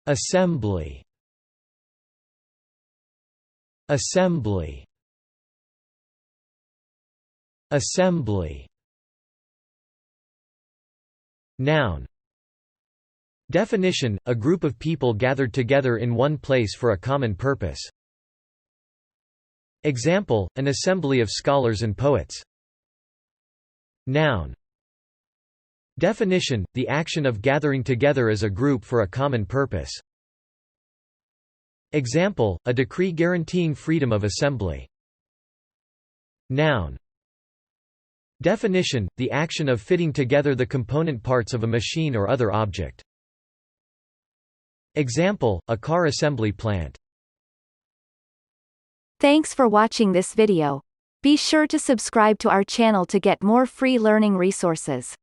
Assembly. Assembly. Assembly. Noun. Definition: a group of people gathered together in one place for a common purpose. Example: an assembly of scholars and poets. Noun. Definition: the action of gathering together as a group for a common purpose. Example: a decree guaranteeing freedom of assembly. Noun. Definition: the action of fitting together the component parts of a machine or other object. Example: a car assembly plant. Thanks for watching this video. Be sure to subscribe to our channel to get more free learning resources.